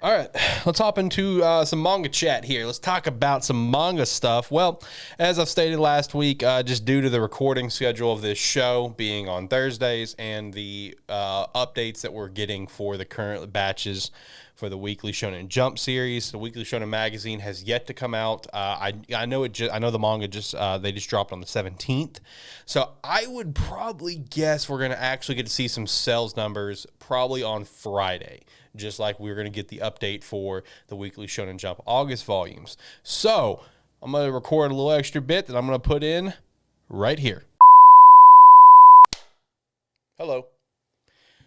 All right, let's hop into some manga chat here. Let's talk about some manga stuff. Well, as I've stated last week, just due to the recording schedule of this show being on Thursdays and the updates that we're getting for the current batches for the weekly Shonen Jump series, the weekly Shonen Magazine has yet to come out. I know the manga they just dropped on the 17th, so I would probably guess we're gonna actually get to see some sales numbers probably on Friday, just like we're going to get the update for the weekly Shonen Jump August volumes. So I'm going to record a little extra bit that I'm going to put in right here. Hello.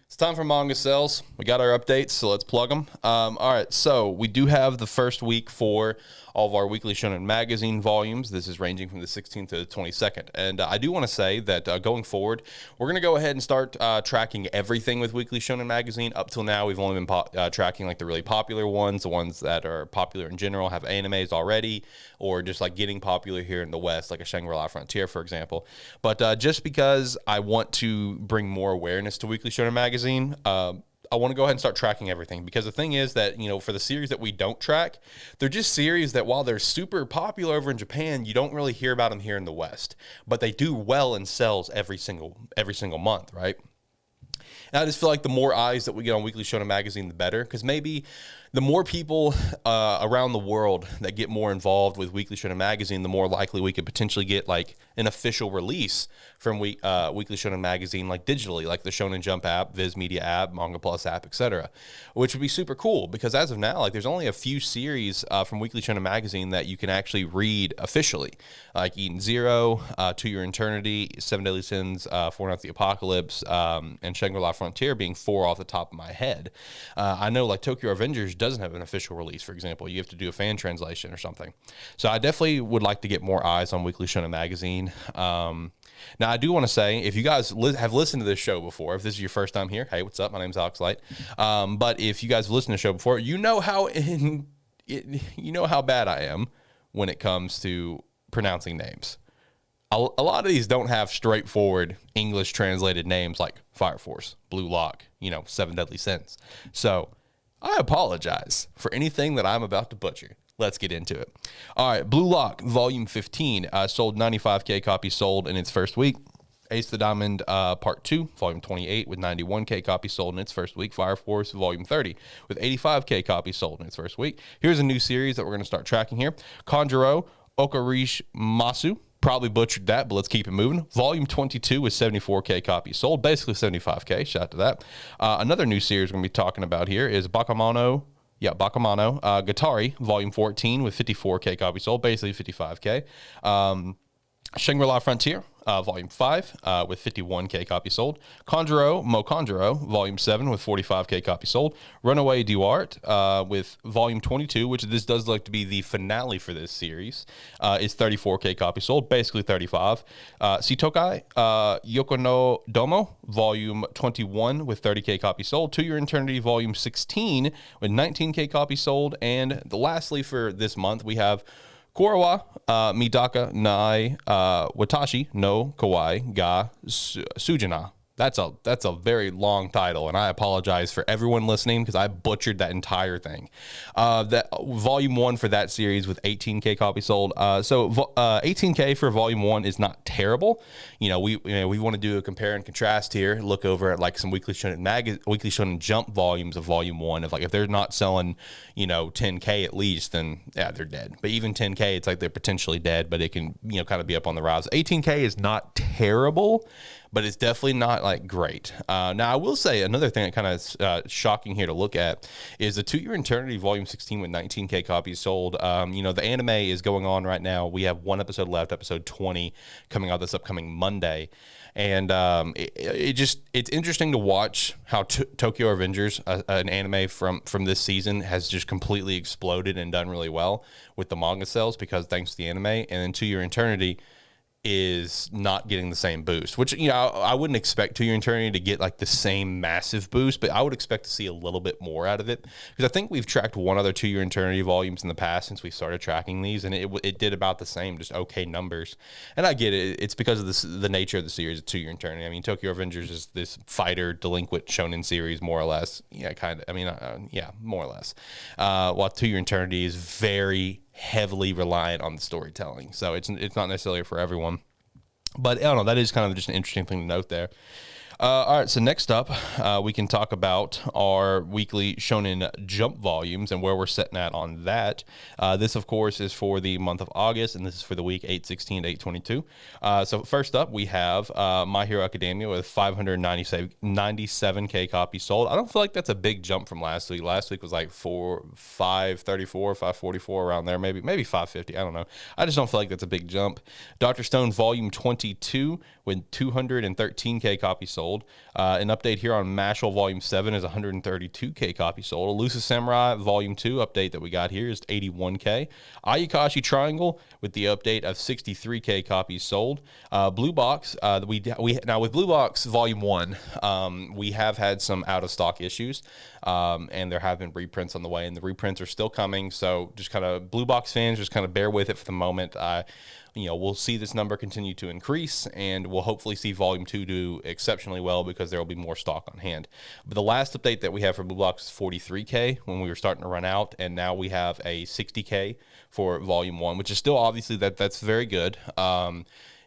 It's time for manga sales. We got our updates, so let's plug them. All right, so we do have the first week for all of our weekly Shonen Magazine volumes. This is ranging from the 16th to the 22nd. And I do want to say that going forward, we're going to go ahead and start tracking everything with weekly Shonen Magazine. Up till now, we've only been tracking like the really popular ones, the ones that are popular in general, have animes already, or just like getting popular here in the West, like a Shangri Frontier, for example. But just because I want to bring more awareness to weekly Shonen Magazine, I want to go ahead and start tracking everything, because the thing is that, for the series that we don't track, they're just series that while they're super popular over in Japan, you don't really hear about them here in the West, but they do well in sales every single month, right? And I just feel like the more eyes that we get on Weekly Shonen Magazine, the better, because maybe the more people around the world that get more involved with Weekly Shonen Magazine, the more likely we could potentially get like an official release from Weekly Shonen Magazine, like digitally, like the Shonen Jump app, Viz Media app, Manga Plus app, etc., which would be super cool, because as of now, like there's only a few series from Weekly Shonen Magazine that you can actually read officially, like Eden Zero, To Your Eternity, Seven Deadly Sins, Four Nights of the Apocalypse, and Shangri Frontier being four off the top of my head. I know like Tokyo Avengers doesn't have an official release, for example. You have to do a fan translation or something. So I definitely would like to get more eyes on Weekly Shonen Magazine. Now, I do want to say, if you guys have listened to this show before, if this is your first time here, hey, what's up? My name's Alex Light. But if you guys have listened to the show before, you know how bad I am when it comes to pronouncing names. A lot of these don't have straightforward English translated names like Fire Force, Blue Lock, Seven Deadly Sins. So I apologize for anything that I'm about to butcher. Let's get into it. All right, Blue Lock, Volume 15, sold 95K copies sold in its first week. Ace the Diamond, Part 2, Volume 28, with 91K copies sold in its first week. Fire Force, Volume 30, with 85K copies sold in its first week. Here's a new series that we're going to start tracking here. Conjuro, Okarish Masu. Probably butchered that, but let's keep it moving. Volume 22 with 74K copies sold, basically 75K. Shout out to that. Another new series we're going to be talking about here is Bakamano, Gatari, Volume 14 with 54K copies sold, basically 55K. Shangri Frontier, Volume 5 with 51K copies sold. Conjuro, Mo Conjuro, Volume 7 with 45K copies sold. Runaway Duarte with Volume 22, which this does look to be the finale for this series, is 34K copies sold, basically 35. Sitokai, Yoko no Domo, Volume 21 with 30K copies sold. To Your Eternity, Volume 16 with 19K copies sold. And lastly for this month, we have Kurowa, Midaka Nai, Watashi no Kawaii ga Sujina. That's a very long title, and I apologize for everyone listening because I butchered that entire thing. That Volume 1 for that series with 18K copies sold. So 18K for Volume 1 is not terrible. We want to do a compare and contrast here. Look over at like some Weekly Shonen Jump volumes of Volume 1. If they're not selling 10K at least, then yeah, they're dead. But even 10K, it's like they're potentially dead, but it can kind of be up on the rise. 18K is not terrible, but it's definitely not like great. Now, I will say another thing that kind of shocking here to look at is the To Your Eternity Volume 16 with 19K copies sold. The anime is going on right now. We have one episode left, episode 20, coming out this upcoming Monday. And it's interesting to watch how Tokyo Avengers, an anime from this season, has just completely exploded and done really well with the manga sales because thanks to the anime. And then To Your Eternity, is not getting the same boost, which, you know, I wouldn't expect To Your Eternity to get like the same massive boost, but I would expect to see a little bit more out of it, because I think we've tracked one other To Your Eternity volumes in the past since we started tracking these, and it did about the same, just okay numbers. And I get it. It's because of the nature of the series of To Your Eternity. I mean, Tokyo Revengers is this fighter delinquent shonen series, more or less. Yeah, kind of. I mean, yeah, more or less. While To Your Eternity is very heavily reliant on the storytelling, so it's not necessarily for everyone. But I don't know, that is kind of just an interesting thing to note there. All right, so next up, we can talk about our weekly Shonen Jump volumes and where we're sitting at on that. This, of course, is for the month of August, and this is for the week 8/16 to 8/22. So first up, we have My Hero Academia with 597K copies sold. I don't feel like that's a big jump from last week. Last week was like 534, 544, around there, maybe 550. I don't know. I just don't feel like that's a big jump. Dr. Stone Volume 22 with 213K copies sold. An update here on Mashle Volume 7 is 132K copies sold. Elusive Samurai Volume 2 update that we got here is 81K. Ayakashi Triangle with the update of 63K copies sold. Blue Box, we now with Blue Box Volume 1, we have had some out of stock issues, and there have been reprints on the way, and the reprints are still coming. So just kind of Blue Box fans, just kind of bear with it for the moment. You know, we'll see this number continue to increase, and we'll hopefully see Volume 2 do exceptionally well because there will be more stock on hand. But the last update that we have for Blue Box is 43K when we were starting to run out, and now we have a 60K for Volume 1, which is still obviously that's very good.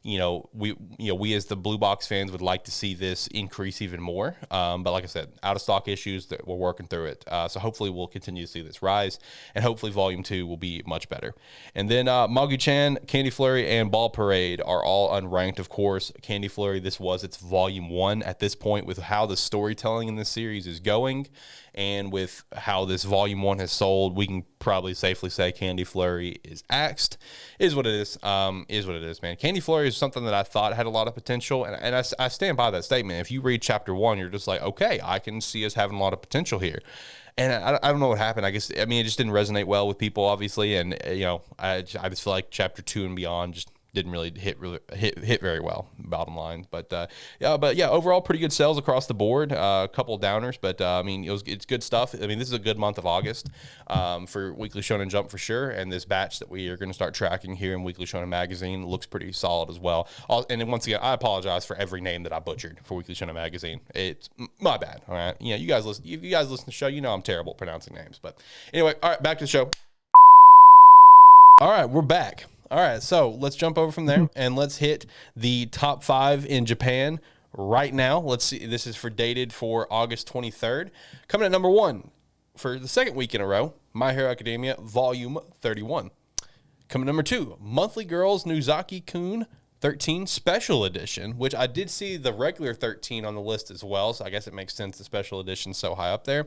We as the Blue Box fans would like to see this increase even more. But like I said, out of stock issues, that we're working through it. So hopefully we'll continue to see this rise, and hopefully Volume 2 will be much better. And then Magu-chan, Candy Flurry, and Ball Parade are all unranked, of course. Candy Flurry, this was its Volume 1 at this point. With how the storytelling in this series is going, and with how this Volume 1 has sold, we can probably safely say Candy Flurry is axed. Is what it is. Is what it is, man. Candy Flurry is something that I thought had a lot of potential, and I stand by that statement. If you read Chapter 1, you're just like, okay, I can see us having a lot of potential here. And I don't know what happened. It just didn't resonate well with people, obviously, and I just feel like Chapter 2 and beyond just didn't really hit very well, bottom line. But overall pretty good sales across the board. A couple of downers, but it's good stuff. I mean, this is a good month of August for Weekly Shonen Jump for sure, and this batch that we are going to start tracking here in Weekly Shonen Magazine looks pretty solid as well. And then once again, I apologize for every name that I butchered for Weekly Shonen Magazine. It's my bad. All right, you guys listen. If you guys listen to the show, you know I'm terrible at pronouncing names. But anyway, all right, back to the show. All right, we're back. All right, so let's jump over from there and let's hit the top 5 in Japan right now. Let's see. This is dated for August 23rd. Coming at number 1 for the second week in a row, My Hero Academia Volume 31. Coming at number 2, Monthly Girls Nuzaki-kun 13 Special Edition, which I did see the regular 13 on the list as well, so I guess it makes sense the Special Edition's so high up there.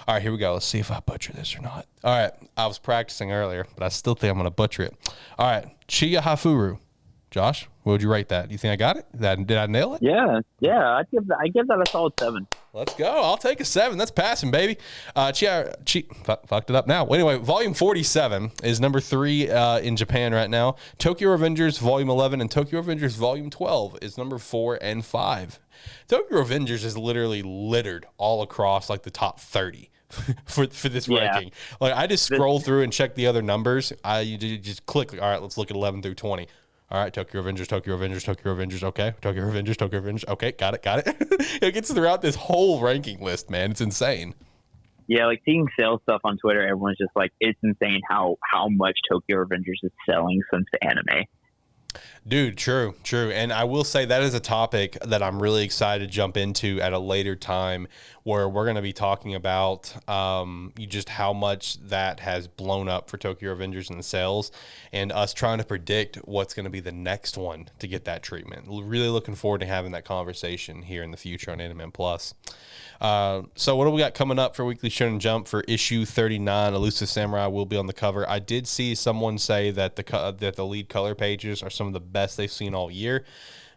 All right, here we go. Let's see if I butcher this or not. All right, I was practicing earlier, but I still think I'm going to butcher it. All right, Chiya Hafuru. Josh, what would you rate that? You think I got it? Did I nail it? Yeah. I give that a solid 7. Let's go. I'll take a 7. That's passing, baby. Fucked it up now. Well, anyway, Volume 47 is number 3 in Japan right now. Tokyo Revengers Volume 11 and Tokyo Revengers Volume 12 is number 4 and 5. Tokyo Revengers is literally littered all across like the top 30 for this ranking. Like I just scroll through and check the other numbers. You just click. All right, let's look at 11 through 20. All right, Tokyo Revengers, okay. Tokyo Revengers, okay, got it. It gets throughout this whole ranking list, man. It's insane. Yeah, like seeing sales stuff on Twitter, everyone's just like, it's insane how much Tokyo Revengers is selling since the anime. Dude, true. And I will say that is a topic that I'm really excited to jump into at a later time, where we're going to be talking about just how much that has blown up for Tokyo Revengers in the sales, and us trying to predict what's going to be the next one to get that treatment. Really looking forward to having that conversation here in the future on AniMan Plus. So what do we got coming up for Weekly Shonen Jump for issue 39? Elusive Samurai will be on the cover. I did see someone say that the lead color pages are some of the best they've seen all year.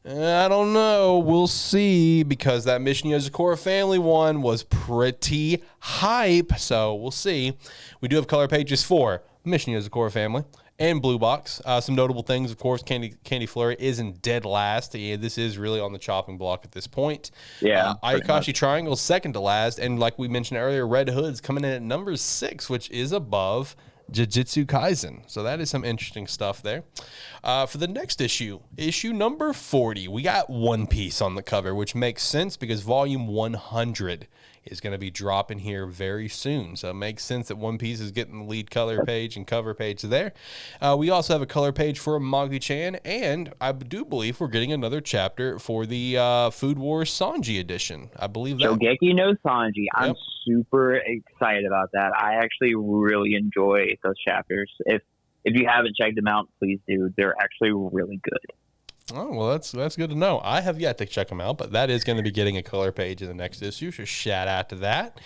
I don't know. We'll see, because that Mission Yozakura family one was pretty hype. So we'll see. We do have color pages for Mission Yozakura family and Blue Box. Some notable things, of course, Candy Flurry is in dead last. Yeah, this is really on the chopping block at this point. Yeah. Ayakashi Triangle second to last, and like we mentioned earlier, Red Hood's coming in at number 6, which is above Jujutsu Kaisen. So that is some interesting stuff there. For the next issue number 40, we got One Piece on the cover, which makes sense because volume 100 is going to be dropping here very soon. So it makes sense that One Piece is getting the lead color page and cover page there. We also have a color page for Magi-chan, and I do believe we're getting another chapter for the Food Wars Sanji edition. I believe that. Shogeki no Sanji. I'm super excited about that. I actually really enjoy those chapters. If you haven't checked them out, please do. They're actually really good. Oh, well, that's good to know. I have yet to check them out, but that is going to be getting a color page in the next issue, so shout out to that.